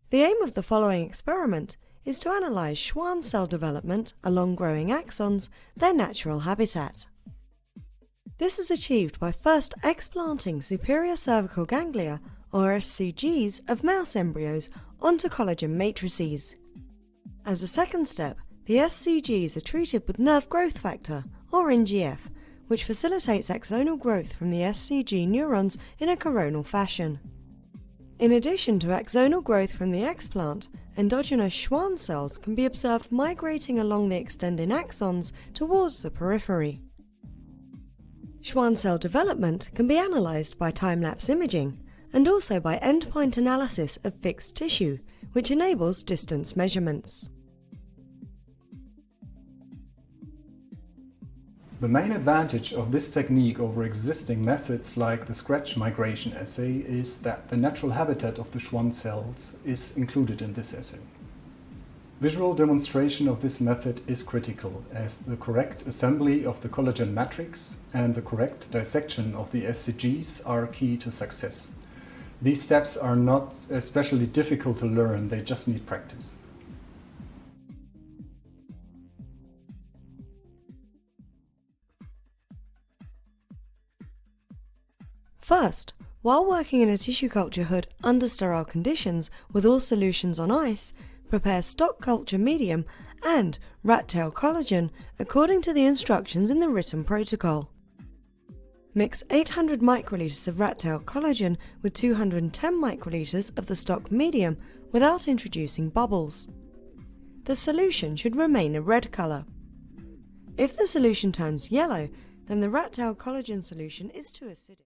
The aim of the following experiment is to analyse Schwann cell development along growing axons, their natural habitat. This is achieved by first explanting superior cervical ganglia, or SCGs, of mouse embryos onto collagen matrices. As a second step, the SCGs are treated with nerve growth factor, or NGF, which facilitates axonal growth from the SCG neurons in a coronal fashion. In addition to axonal growth from the explant, endogenous Schwann cells can be observed migrating along the extending axons towards the periphery. Schwann cell development can be analysed by time-lapse imaging, and also by endpoint analysis of fixed tissue, which enables distance measurements. The main advantage of this technique over existing methods like the scratch migration assay is that the natural habitat of the Schwann cells is included in this assay. Visual demonstration of this method is critical, as the correct assembly of the collagen matrix and the correct dissection of the SCGs are key to success. These steps are not especially difficult to learn, they just need practice. First, while working in a tissue culture hood under sterile conditions with all solutions on ice, prepare stock culture medium and rat tail collagen according to the instructions in the written protocol. Mix 800 microliters of rat tail collagen with 210 microliters of the stock medium without introducing bubbles. The solution should remain a red colour. If the solution turns yellow, then the rat tail collagen solution is too acidic.